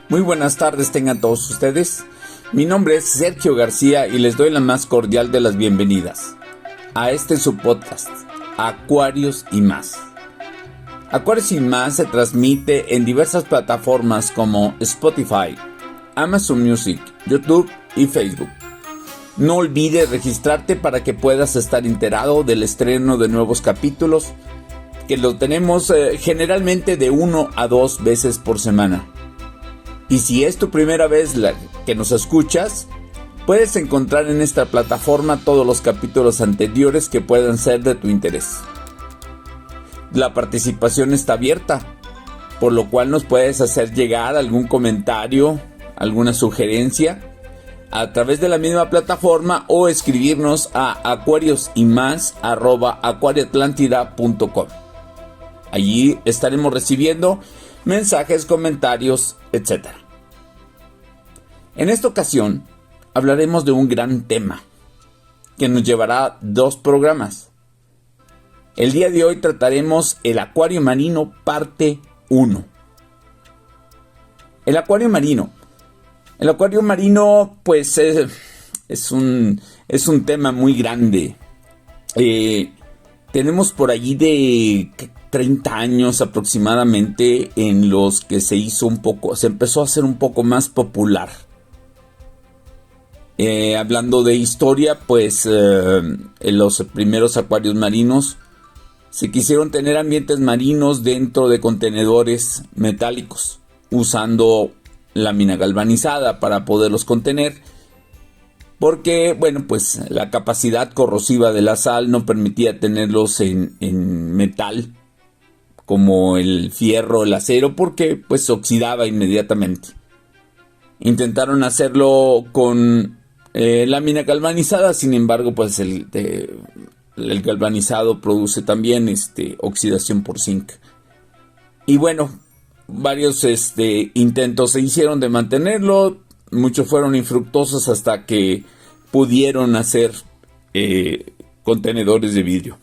Muy buenas tardes tengan todos ustedes. Mi nombre es Sergio García y les doy la más cordial de las bienvenidas a este su podcast, Acuarios y Más. Acuarios y Más se transmite en diversas plataformas como Spotify, Amazon Music, YouTube y Facebook. No olvides registrarte para que puedas estar enterado del estreno de nuevos capítulos, que lo tenemos generalmente de 1 a 2 veces por semana. Y si es tu primera vez que nos escuchas, puedes encontrar en esta plataforma todos los capítulos anteriores que puedan ser de tu interés. La participación está abierta, por lo cual nos puedes hacer llegar algún comentario, alguna sugerencia a través de la misma plataforma o escribirnos a acuariosymas@aquarioatlantida.com. Allí estaremos recibiendo mensajes, comentarios, etc. En esta ocasión hablaremos de un gran tema que nos llevará 2 programas. El día de hoy trataremos el acuario marino parte 1. El acuario marino pues es un tema muy grande. Tenemos por allí de 30 años aproximadamente en los que se empezó a hacer un poco más popular. Hablando de historia, pues en los primeros acuarios marinos se quisieron tener ambientes marinos dentro de contenedores metálicos, usando lámina galvanizada para poderlos contener, porque, bueno, pues la capacidad corrosiva de la sal no permitía tenerlos en metal, como el fierro, el acero, porque pues se oxidaba inmediatamente. Intentaron hacerlo con lámina galvanizada, sin embargo, pues el galvanizado produce también oxidación por zinc. Y bueno, varios intentos se hicieron de mantenerlo, muchos fueron infructuosos hasta que pudieron hacer contenedores de vidrio.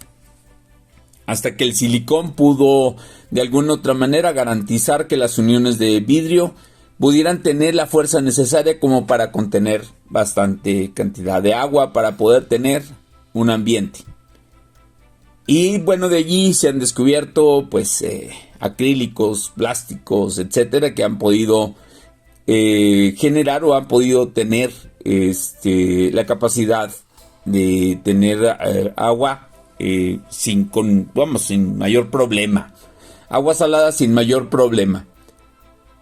Hasta que el silicón pudo de alguna otra manera garantizar que las uniones de vidrio pudieran tener la fuerza necesaria como para contener bastante cantidad de agua para poder tener un ambiente. Y bueno, de allí se han descubierto pues acrílicos, plásticos, etcétera, que han podido generar o han podido tener la capacidad de tener agua sin mayor problema. Agua salada sin mayor problema.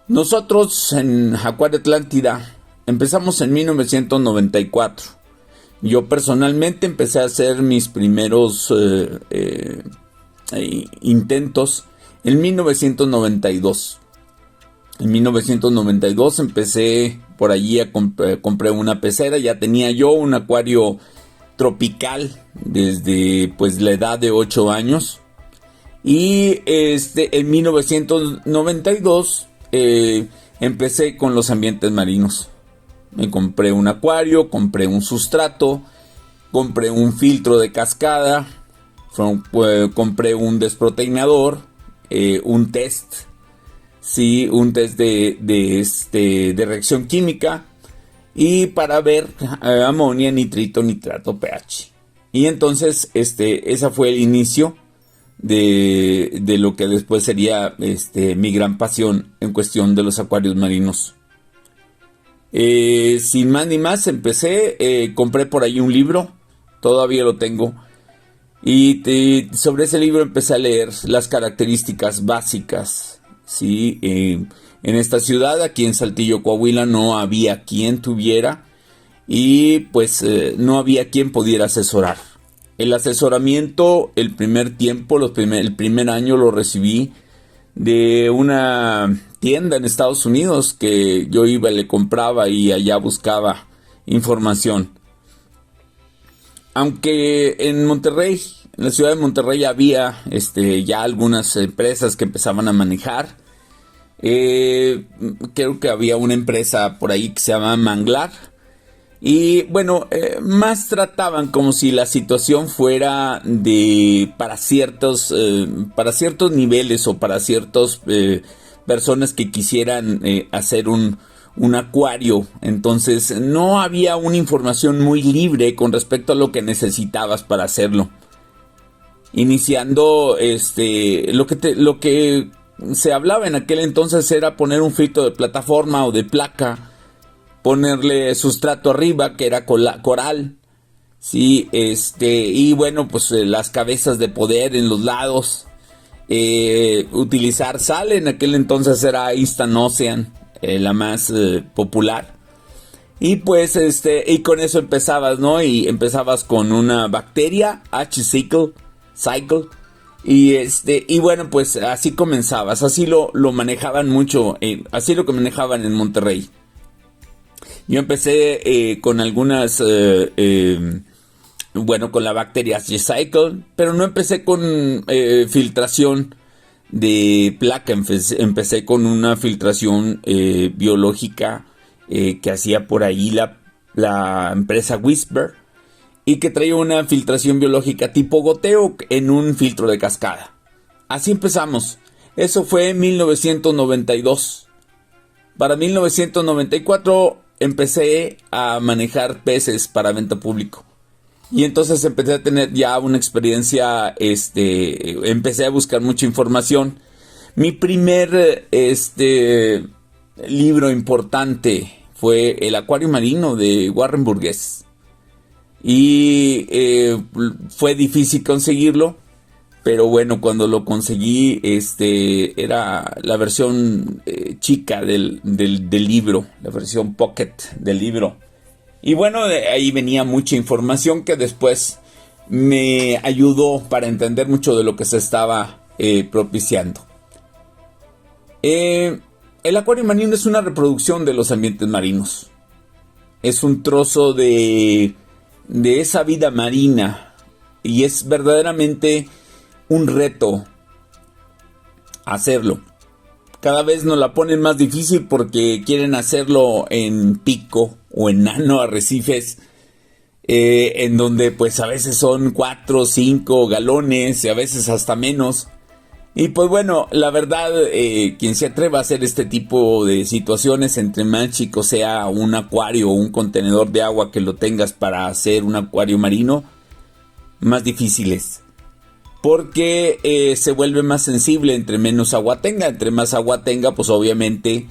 Nosotros en Acuario Atlántida empezamos en 1994. Yo personalmente empecé a hacer mis primeros intentos en 1992. En 1992 empecé por allí compré una pecera. Ya tenía yo un acuario tropical desde pues la edad de 8 años. Y en 1992 empecé con los ambientes marinos. Me compré un acuario, compré un sustrato, compré un filtro de cascada, compré un desproteinador, un test, sí, un test de reacción química, y para ver amonía, nitrito, nitrato, pH. Y entonces ese fue el inicio de lo que después sería mi gran pasión en cuestión de los acuarios marinos. Sin más ni más empecé, compré por ahí un libro, todavía lo tengo, y sobre ese libro empecé a leer las características básicas, ¿sí? En esta ciudad, aquí en Saltillo, Coahuila, no había quien tuviera, y pues no había quien pudiera asesorar. El asesoramiento, el primer tiempo, el primer año lo recibí de una tienda en Estados Unidos que yo iba y le compraba y allá buscaba información. Aunque en Monterrey, en la ciudad de Monterrey, había ya algunas empresas que empezaban a manejar. Creo que había una empresa por ahí que se llama Manglar. Y bueno, más trataban como si la situación fuera para ciertos niveles o para ciertas personas que quisieran hacer un acuario. Entonces no había una información muy libre con respecto a lo que necesitabas para hacerlo. Iniciando lo que se hablaba en aquel entonces era poner un filtro de plataforma o de placa, ponerle sustrato arriba que era coral, sí, y bueno, pues las cabezas de poder en los lados, utilizar sal. En aquel entonces era Instant Ocean, la más popular. Y pues y con eso empezabas, ¿no? Y empezabas con una bacteria H-Cycle. Y bueno, pues así comenzabas. Así lo manejaban mucho. Así lo que manejaban en Monterrey. Yo empecé con algunas, con la bacteria H-Cycle, pero no empecé con filtración de placa. Empecé con una filtración biológica que hacía por ahí la empresa Whisper, y que traía una filtración biológica tipo goteo en un filtro de cascada. Así empezamos. Eso fue en 1992. Para 1994 empecé a manejar peces para venta público. Y entonces empecé a tener ya una experiencia, empecé a buscar mucha información. Mi primer libro importante fue El Acuario Marino de Warren Burgess. Y fue difícil conseguirlo, pero bueno, cuando lo conseguí, era la versión chica del libro, la versión pocket del libro. Y bueno, de ahí venía mucha información que después me ayudó para entender mucho de lo que se estaba propiciando. El acuario marino es una reproducción de los ambientes marinos. Es un trozo de esa vida marina, y es verdaderamente un reto hacerlo. Cada vez nos la ponen más difícil porque quieren hacerlo en pico o en nano arrecifes, en donde pues a veces son 4 o 5 galones y a veces hasta menos. Y pues bueno, la verdad, quien se atreva a hacer este tipo de situaciones, entre más chico sea un acuario o un contenedor de agua que lo tengas para hacer un acuario marino, más difícil es. Porque se vuelve más sensible entre menos agua tenga. Entre más agua tenga, pues obviamente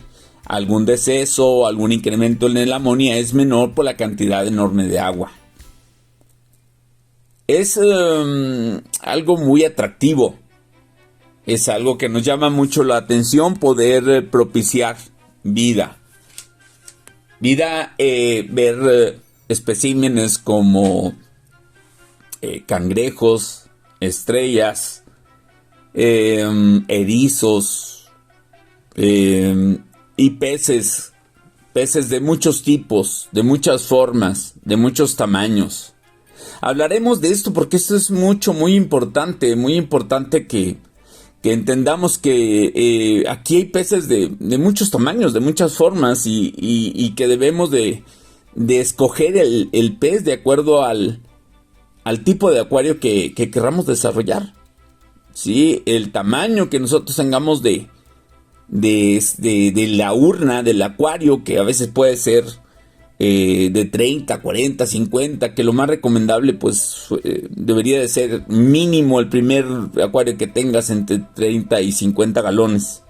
algún deceso, algún incremento en el amonía es menor por la cantidad enorme de agua. Es algo muy atractivo. Es algo que nos llama mucho la atención, poder propiciar vida. Ver especímenes como cangrejos, estrellas, erizos y peces de muchos tipos, de muchas formas, de muchos tamaños. Hablaremos de esto porque esto es muy importante que entendamos que aquí hay peces de muchos tamaños, de muchas formas, y que debemos de escoger el pez de acuerdo al tipo de acuario que querramos desarrollar. ¿Sí? El tamaño que nosotros tengamos de la urna del acuario, que a veces puede ser de 30, 40, 50, que lo más recomendable pues debería de ser mínimo el primer acuario que tengas entre 30 y 50 galones.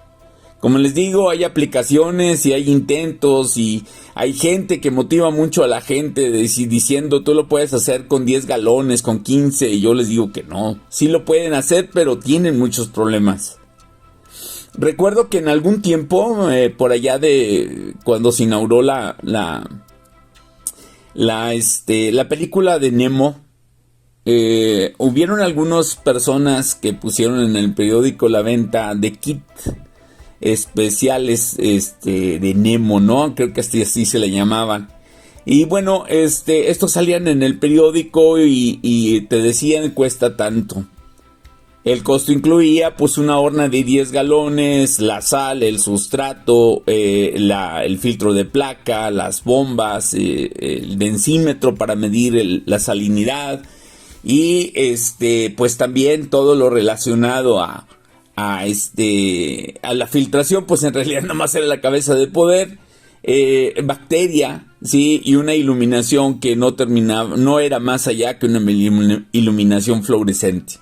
Como les digo, hay aplicaciones y hay intentos y hay gente que motiva mucho a la gente diciendo tú lo puedes hacer con 10 galones, con 15, y yo les digo que no, sí lo pueden hacer, pero tienen muchos problemas. Recuerdo que en algún tiempo, por allá de cuando se inauguró la película de Nemo, hubieron algunas personas que pusieron en el periódico la venta de kit especiales de Nemo, ¿no? Creo que así se le llamaban. Y bueno, estos salían en el periódico y te decían cuesta tanto. El costo incluía pues una horna de 10 galones, la sal, el sustrato, el filtro de placa, las bombas, el densímetro para medir la salinidad y pues también todo lo relacionado a la filtración, pues en realidad nada más era la cabeza de poder, bacteria, sí, y una iluminación que no era más allá que una iluminación fluorescente.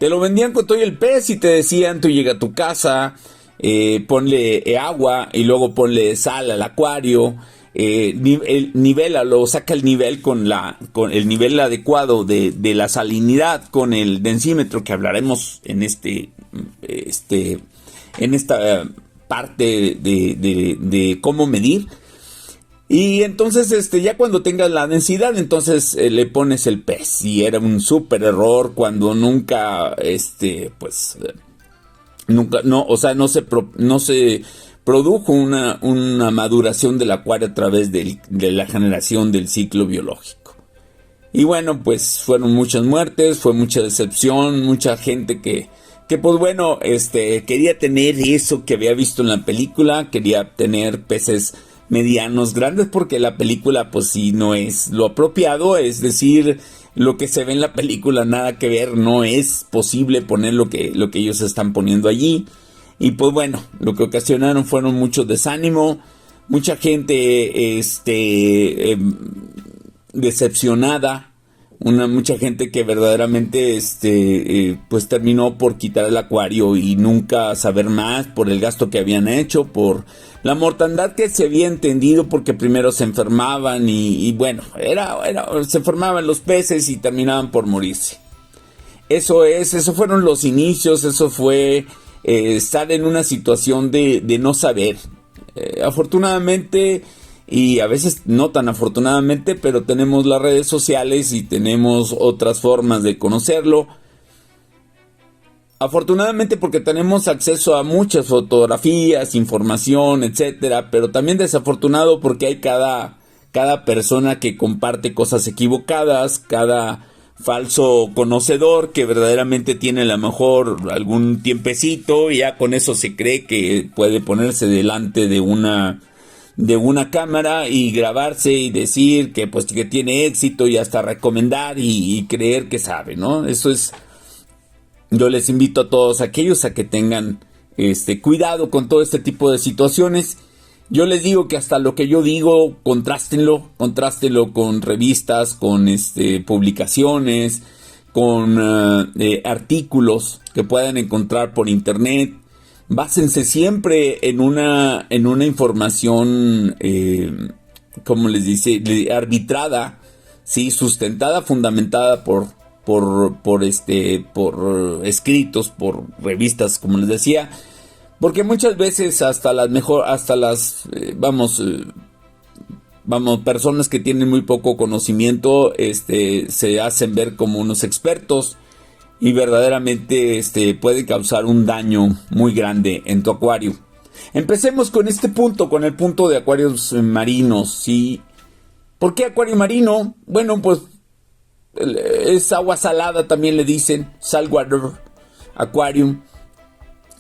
Te lo vendían con todo y el pez y te decían, tú llega a tu casa, ponle agua y luego ponle sal al acuario, nivélalo, saca el nivel con el nivel adecuado de la salinidad con el densímetro que hablaremos en esta parte de cómo medir. Y entonces ya cuando tengas la densidad, entonces le pones el pez. Y era un súper error cuando nunca no se produjo una maduración del acuario a través de la generación del ciclo biológico. Y bueno, pues fueron muchas muertes, fue mucha decepción, mucha gente que pues bueno, quería tener eso que había visto en la película, quería tener peces medianos, grandes, porque la película pues sí no es lo apropiado, es decir, lo que se ve en la película nada que ver, no es posible poner lo que ellos están poniendo allí. Y pues bueno, lo que ocasionaron fueron mucho desánimo, mucha gente decepcionada, mucha gente que verdaderamente pues terminó por quitar el acuario y nunca saber más por el gasto que habían hecho, por la mortandad que se había entendido, porque primero se enfermaban y bueno, se enfermaban los peces y terminaban por morirse. Eso fueron los inicios, eso fue estar en una situación de no saber. Afortunadamente, y a veces no tan afortunadamente, pero tenemos las redes sociales y tenemos otras formas de conocerlo. Afortunadamente porque tenemos acceso a muchas fotografías, información, etcétera, pero también desafortunado porque hay cada persona que comparte cosas equivocadas, cada falso conocedor que verdaderamente tiene a lo mejor algún tiempecito y ya con eso se cree que puede ponerse delante de una cámara y grabarse y decir que pues que tiene éxito y hasta recomendar y creer que sabe, ¿no? Yo les invito a todos aquellos a que tengan cuidado con todo este tipo de situaciones. Yo les digo que hasta lo que yo digo, contrástenlo con revistas, con publicaciones, con artículos que puedan encontrar por internet. Básense siempre en una información, como les dice, arbitrada, sí, sustentada, fundamentada por escritos, por revistas, como les decía. Porque muchas veces personas que tienen muy poco conocimiento, se hacen ver como unos expertos y verdaderamente puede causar un daño muy grande en tu acuario. Empecemos con con el punto de acuarios marinos, ¿sí? ¿Por qué acuario marino? Bueno, pues es agua salada, también le dicen, saltwater aquarium.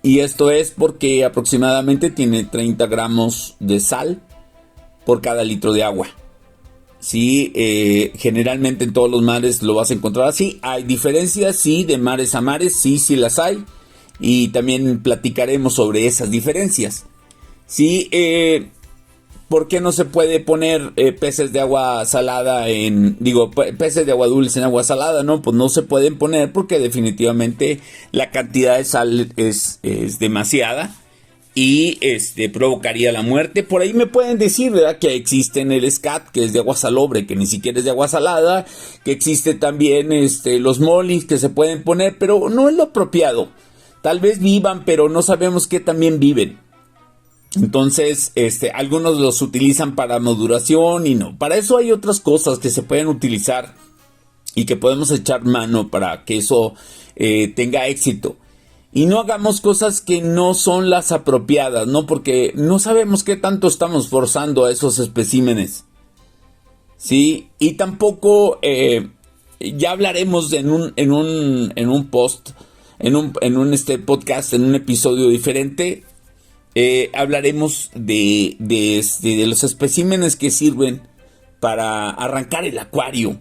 Y esto es porque aproximadamente tiene 30 gramos de sal por cada litro de agua. Sí, generalmente en todos los mares lo vas a encontrar así. Hay diferencias, sí, de mares a mares, sí las hay. Y también platicaremos sobre esas diferencias. Sí, ¿por qué no se puede poner peces de agua salada peces de agua dulce en agua salada? No, pues no se pueden poner porque definitivamente la cantidad de sal es demasiada y provocaría la muerte. Por ahí me pueden decir, ¿verdad?, que existe el SCAT, que es de agua salobre, que ni siquiera es de agua salada, que existe también los molis que se pueden poner, pero no es lo apropiado. Tal vez vivan, pero no sabemos qué también viven. Entonces, algunos los utilizan para maduración y no. Para eso hay otras cosas que se pueden utilizar y que podemos echar mano para que eso tenga éxito. Y no hagamos cosas que no son las apropiadas, ¿no? Porque no sabemos qué tanto estamos forzando a esos especímenes, ¿sí? Y tampoco, ya hablaremos en un post podcast, en un episodio diferente, hablaremos de los especímenes que sirven para arrancar el acuario.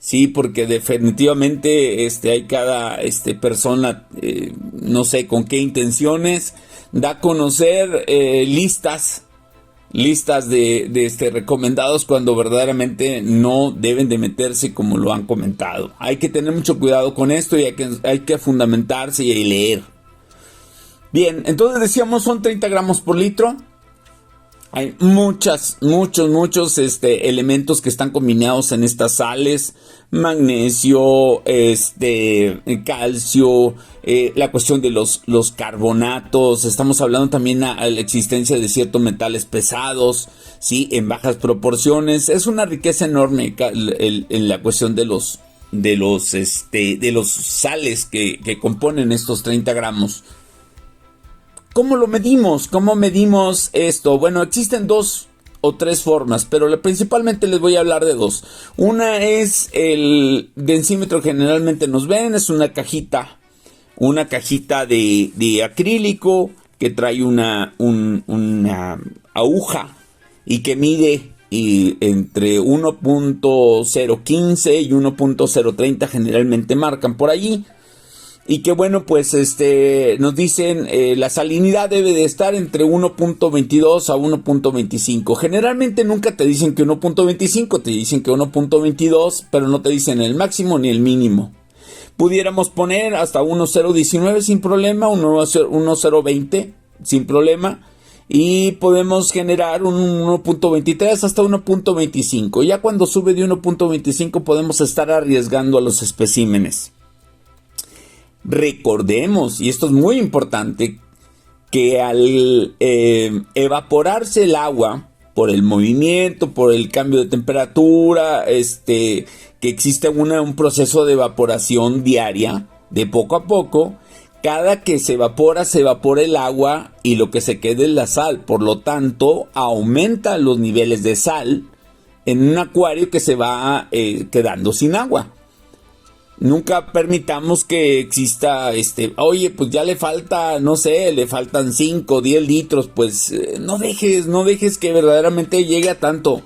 Sí, porque definitivamente hay cada persona, no sé con qué intenciones, da a conocer listas de recomendados cuando verdaderamente no deben de meterse como lo han comentado. Hay que tener mucho cuidado con esto y hay que fundamentarse y leer. Bien, entonces decíamos son 30 gramos por litro. Hay muchos elementos que están combinados en estas sales: magnesio, calcio, la cuestión de los carbonatos. Estamos hablando también de la existencia de ciertos metales pesados, sí, en bajas proporciones. Es una riqueza enorme en la cuestión de los sales que componen estos 30 gramos. ¿Cómo lo medimos? ¿Cómo medimos esto? Bueno, existen 2 o 3 formas, pero principalmente les voy a hablar de 2. Una es el densímetro. Generalmente nos ven, es una cajita de acrílico que trae una aguja y que mide entre 1.015 y 1.030, generalmente marcan por allí. Y que bueno, pues nos dicen la salinidad debe de estar entre 1.22 a 1.25. Generalmente nunca te dicen que 1.25, te dicen que 1.22, pero no te dicen el máximo ni el mínimo. Pudiéramos poner hasta 1.019 sin problema, 1.020 sin problema. Y podemos generar un 1.23 hasta 1.25. Ya cuando sube de 1.25 podemos estar arriesgando a los especímenes. Recordemos, y esto es muy importante, que al evaporarse el agua por el movimiento, por el cambio de temperatura, que existe un proceso de evaporación diaria, de poco a poco, cada que se evapora el agua y lo que se queda es la sal. Por lo tanto, aumenta los niveles de sal en un acuario que se va quedando sin agua. Nunca permitamos que exista, oye, pues ya le falta, no sé, le faltan 5 o 10 litros, pues no dejes que verdaderamente llegue a tanto,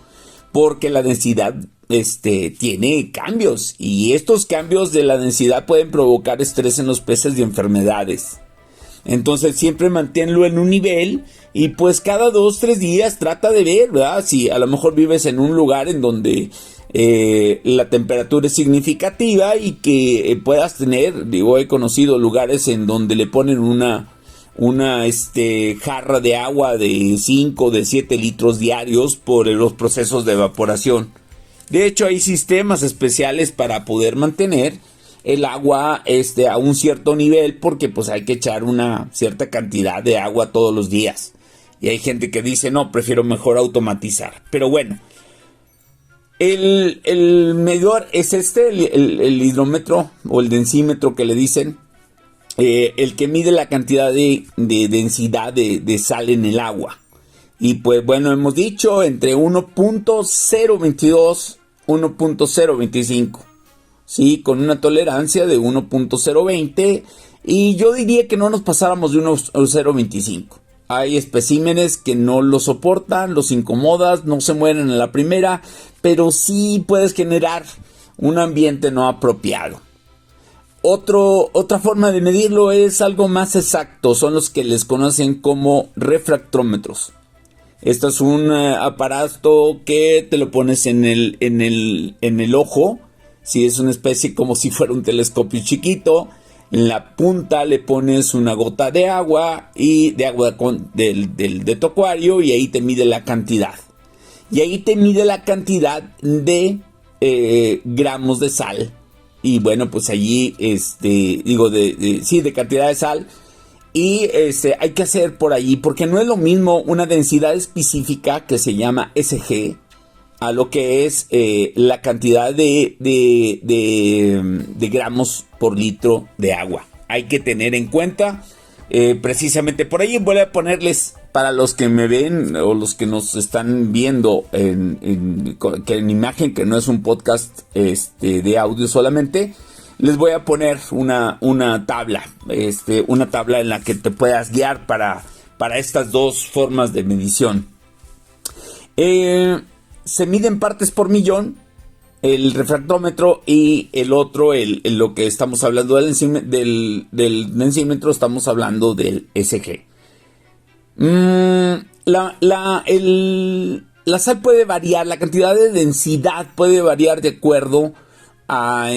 porque la densidad, tiene cambios, y estos cambios de la densidad pueden provocar estrés en los peces y enfermedades. Entonces siempre manténlo en un nivel y pues cada 2-3 días trata de ver, ¿verdad? Si a lo mejor vives en un lugar en donde la temperatura es significativa y que puedas tener, he conocido lugares en donde le ponen una jarra de agua de 5 de 7 litros diarios por los procesos de evaporación. De hecho, hay sistemas especiales para poder mantener el agua a un cierto nivel, porque pues hay que echar una cierta cantidad de agua todos los días. Y hay gente que dice, no, prefiero mejor automatizar. Pero bueno, el medidor es el hidrómetro o el densímetro que le dicen, el que mide la cantidad de densidad de sal en el agua. Y pues bueno, hemos dicho entre 1.022 1.025, ¿sí? Con una tolerancia de 1.020, y yo diría que no nos pasáramos de 1.025. Hay especímenes que no lo soportan, los incomodas, no se mueren en la primera, pero sí puedes generar un ambiente no apropiado. Otra forma de medirlo es algo más exacto, son los que les conocen como refractómetros. Esto es un aparato que te lo pones en el ojo, si es una especie como si fuera un telescopio chiquito. En la punta le pones una gota de agua de tu acuario, y ahí te mide la cantidad. Y ahí te mide la cantidad de gramos de sal. Y bueno, pues allí, de cantidad de sal. Y hay que hacer por allí, porque no es lo mismo una densidad específica que se llama SG a lo que es la cantidad de gramos por litro de agua. Hay que tener en cuenta precisamente por ahí. Voy a ponerles, para los que me ven o los que nos están viendo en imagen, que no es un podcast de audio solamente, les voy a poner una tabla, una tabla en la que te puedas guiar para estas dos formas de medición. Se miden partes por millón, el refractómetro, y el otro, lo que estamos hablando del densímetro, estamos hablando del SG. La sal puede variar, la cantidad de densidad puede variar de acuerdo a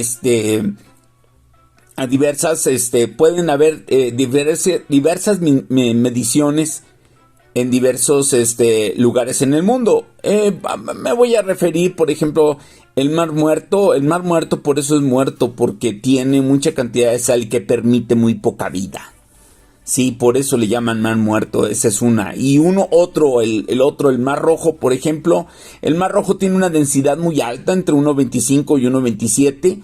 diversas, pueden haber diversas mediciones en diversos lugares en el mundo. Me voy a referir, por ejemplo, el Mar Muerto. El Mar Muerto por eso es muerto, porque tiene mucha cantidad de sal que permite muy poca vida. Sí, por eso le llaman Mar Muerto, esa es una. Y el Mar Rojo, por ejemplo, el Mar Rojo tiene una densidad muy alta, entre 1.25 y 1.27,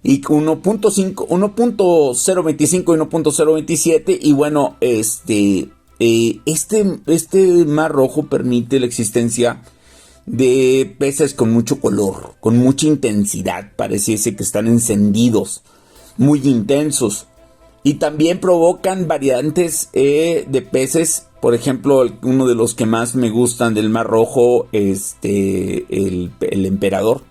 y 1.025 y 1.027, y bueno, este Mar Rojo permite la existencia de peces con mucho color, con mucha intensidad, pareciese que están encendidos, muy intensos. Y también provocan variantes de peces. Por ejemplo, uno de los que más me gustan del Mar Rojo, el emperador.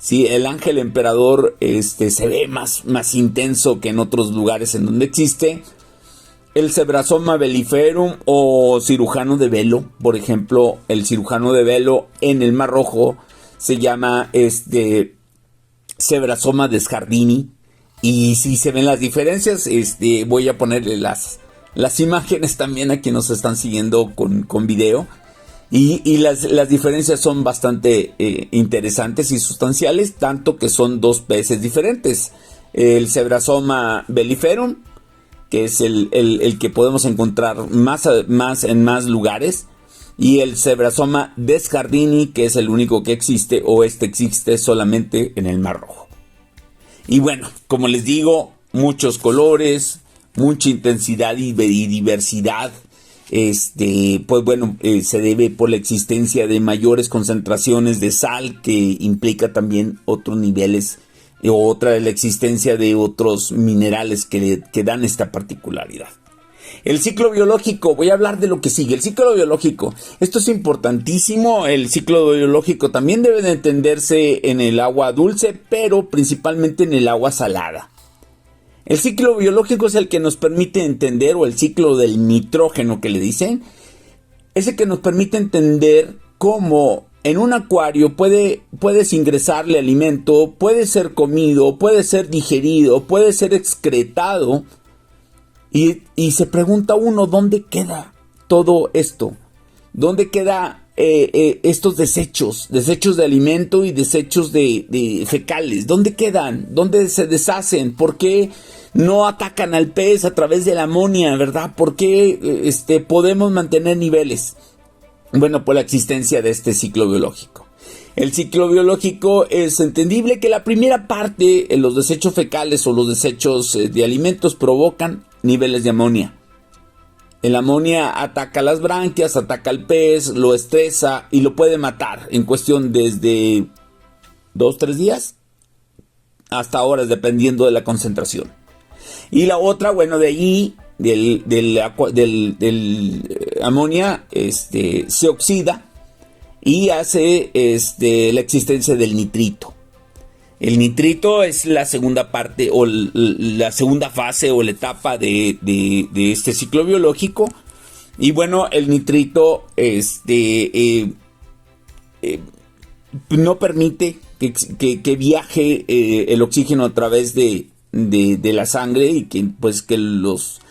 Sí, el ángel emperador se ve más intenso que en otros lugares en donde existe. El Cebrasoma belliferum o cirujano de velo. Por ejemplo, el cirujano de velo en el Mar Rojo se llama Cebrasoma desjardini. Y si se ven las diferencias, voy a ponerle las imágenes también a quienes nos están siguiendo con video. Y las diferencias son bastante interesantes y sustanciales, tanto que son dos peces diferentes. El Cebrasoma belliferum, que es el que podemos encontrar en más lugares, y el Cebrasoma desjardini, que es el único que existe, o existe solamente en el Mar Rojo. Y bueno, como les digo, muchos colores, mucha intensidad y diversidad. Pues bueno, se debe por la existencia de mayores concentraciones de sal, que implica también otros niveles, la existencia de otros minerales que dan esta particularidad. El ciclo biológico, voy a hablar de lo que sigue. El ciclo biológico, esto es importantísimo. El ciclo biológico también debe de entenderse en el agua dulce, pero principalmente en el agua salada. El ciclo biológico es el que nos permite entender, o el ciclo del nitrógeno que le dicen, es el que nos permite entender cómo en un acuario puedes ingresarle alimento, puede ser comido, puede ser digerido, puede ser excretado. Y se pregunta uno, ¿dónde queda todo esto? ¿Dónde queda estos desechos de alimento y desechos de fecales? ¿Dónde quedan? ¿Dónde se deshacen? ¿Por qué no atacan al pez a través de la amonia, verdad? ¿Por qué podemos mantener niveles? Bueno, por la existencia de este ciclo biológico. El ciclo biológico es entendible que la primera parte, los desechos fecales o los desechos de alimentos, provocan niveles de amonia. El amonia ataca las branquias, ataca al pez, lo estresa y lo puede matar en cuestión desde 2-3 días hasta horas, dependiendo de la concentración. Y la otra, bueno, de ahí, del amonia, se oxida y hace la existencia del nitrito. El nitrito es la segunda parte, o la segunda fase, o la etapa de este ciclo biológico. Y bueno, el nitrito no permite que viaje el oxígeno a través de la sangre, y que los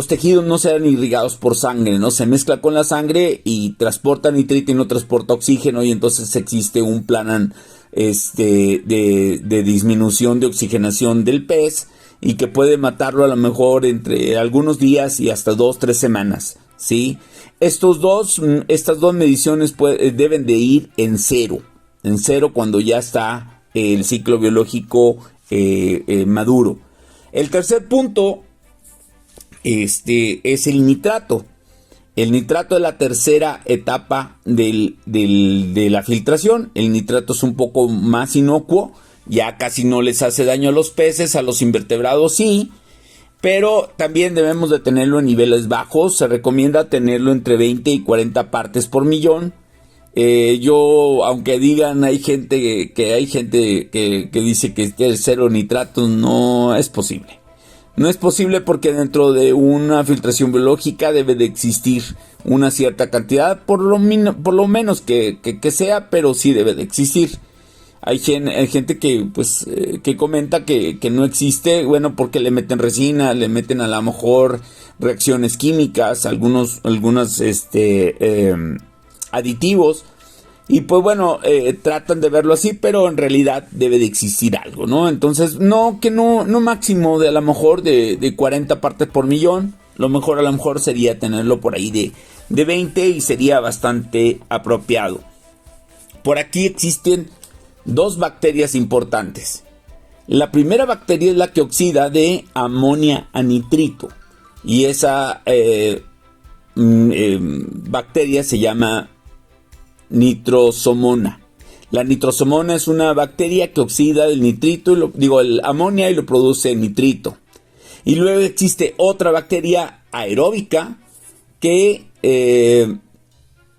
tejidos no sean irrigados por sangre, ¿no? Se mezcla con la sangre y transporta nitrito y no transporta oxígeno, y entonces existe un plan de disminución de oxigenación del pez, y que puede matarlo a lo mejor entre algunos días y hasta 2-3 semanas, ¿sí? Estas dos mediciones deben de ir en cero cuando ya está el ciclo biológico maduro. El tercer punto es el nitrato. El nitrato es la tercera etapa de la filtración. El nitrato es un poco más inocuo ya casi no les hace daño a los peces, a los invertebrados sí, pero también debemos de tenerlo en niveles bajos. Se recomienda tenerlo entre 20 y 40 partes por millón. Aunque digan, hay gente que dice que es cero nitratos, no es posible. No es posible porque dentro de una filtración biológica debe de existir una cierta cantidad, por lo menos que sea, pero sí debe de existir. Hay gente que comenta que no existe, bueno, porque le meten resina, le meten a lo mejor reacciones químicas, algunos aditivos, y pues bueno, tratan de verlo así, pero en realidad debe de existir algo, ¿no? Entonces, no máximo de a lo mejor de 40 partes por millón, a lo mejor sería tenerlo por ahí de 20 y sería bastante apropiado. Por aquí existen dos bacterias importantes. La primera bacteria es la que oxida de amonia a nitrito, y esa bacteria se llama nitrosomona. La nitrosomona es una bacteria que oxida el nitrito, el amonia, y lo produce en nitrito. Y luego existe otra bacteria aeróbica que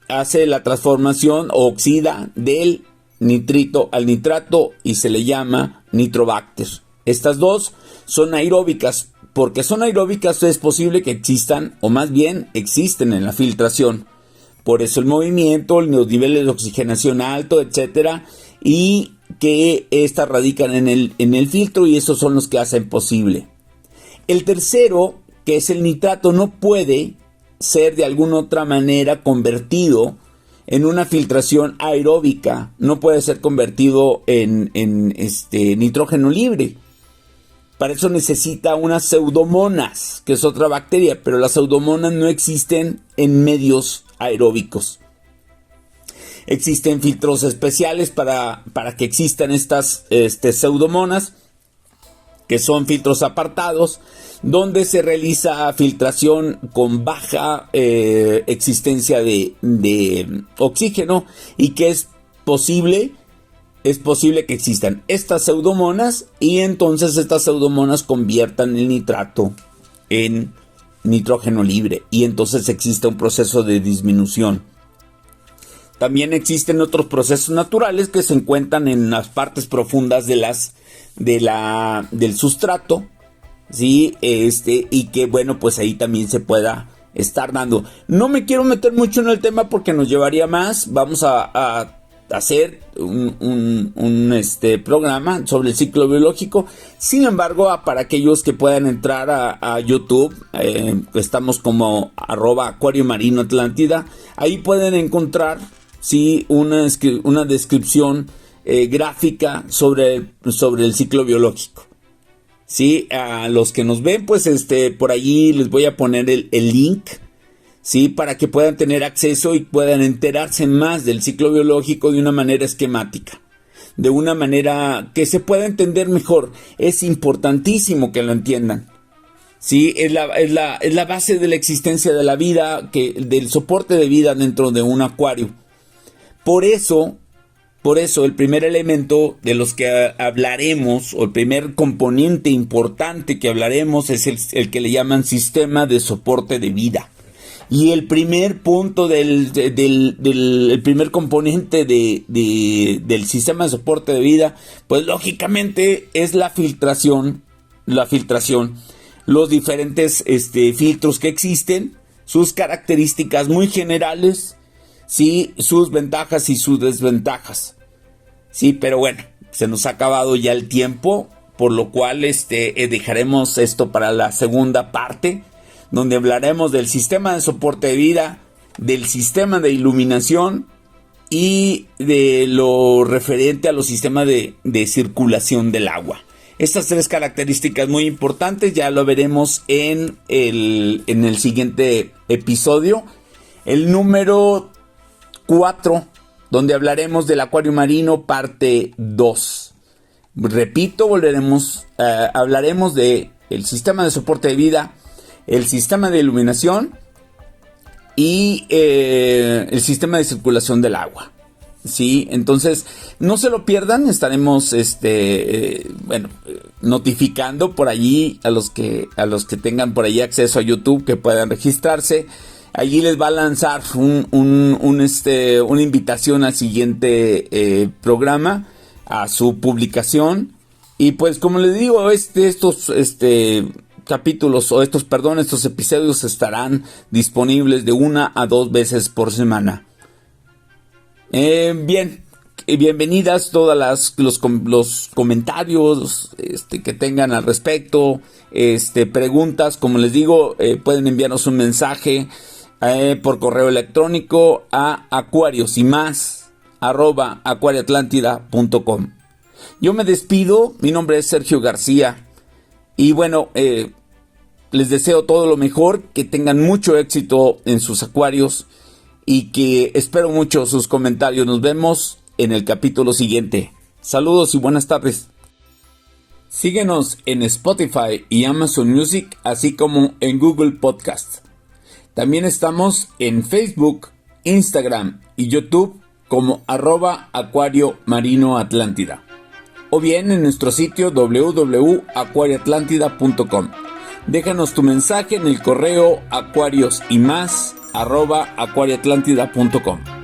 hace la transformación o oxida del nitrito al nitrato y se le llama Nitrobacter. Estas dos son aeróbicas. Porque son aeróbicas es posible que existan, o más bien existen en la filtración. Por eso el movimiento, los niveles de oxigenación alto, etcétera, y que estas radican en el filtro, y esos son los que hacen posible. El tercero, que es el nitrato, no puede ser de alguna otra manera convertido en una filtración aeróbica, no puede ser convertido en nitrógeno libre. Para eso necesita unas pseudomonas, que es otra bacteria, pero las pseudomonas no existen en medios aeróbicos. Existen filtros especiales para que existan estas pseudomonas, que son filtros apartados, donde se realiza filtración con baja existencia de oxígeno, y que es posible que existan estas pseudomonas, y entonces estas pseudomonas conviertan el nitrato en nitrógeno libre, y entonces existe un proceso de disminución. También existen otros procesos naturales que se encuentran en las partes profundas del sustrato, ¿sí? Y que bueno, pues ahí también se pueda estar dando. No me quiero meter mucho en el tema porque nos llevaría más. Vamos a hacer un programa sobre el ciclo biológico. Sin embargo, para aquellos que puedan entrar a YouTube, estamos como @Acuario Marino Atlántida. Ahí pueden encontrar, sí, una descripción gráfica sobre el ciclo biológico. Sí, a los que nos ven, pues por allí les voy a poner el link, sí, para que puedan tener acceso y puedan enterarse más del ciclo biológico de una manera esquemática, de una manera que se pueda entender mejor. Es importantísimo que lo entiendan. Sí, es la base de la existencia de la vida, del soporte de vida dentro de un acuario. Por eso el primer elemento de los que hablaremos, o el primer componente importante que hablaremos, es el que le llaman sistema de soporte de vida. Y el primer punto el primer componente del sistema de soporte de vida, pues lógicamente es la filtración, los diferentes filtros que existen, sus características muy generales, sí, sus ventajas y sus desventajas. Sí, pero bueno, se nos ha acabado ya el tiempo, por lo cual dejaremos esto para la segunda parte, donde hablaremos del sistema de soporte de vida, del sistema de iluminación y de lo referente a los sistemas de circulación del agua. Estas tres características muy importantes ya lo veremos en el siguiente episodio, el número 4, donde hablaremos del acuario marino parte 2. Repito, hablaremos de el sistema de soporte de vida, el sistema de iluminación y el sistema de circulación del agua. Sí, entonces no se lo pierdan, estaremos notificando por allí a los que tengan por allí acceso a YouTube, que puedan registrarse. Allí les va a lanzar una invitación al siguiente programa, a su publicación. Y pues como les digo, estos capítulos estos episodios estarán disponibles de 1 a 2 veces por semana. Bien, bienvenidas todas los comentarios que tengan al respecto, preguntas, como les digo, pueden enviarnos un mensaje por correo electrónico a aquariosimas@aquariatlantida.com. Yo me despido, mi nombre es Sergio García y bueno, les deseo todo lo mejor, que tengan mucho éxito en sus acuarios y que espero mucho sus comentarios. Nos vemos en el capítulo siguiente. Saludos y buenas tardes. Síguenos en Spotify y Amazon Music, así como en Google Podcast. También estamos en Facebook, Instagram y YouTube como @Acuario Marino Atlántida. O bien en nuestro sitio www.aquariatlantida.com. Déjanos tu mensaje en el correo aquariosimas@aquariatlantida.com.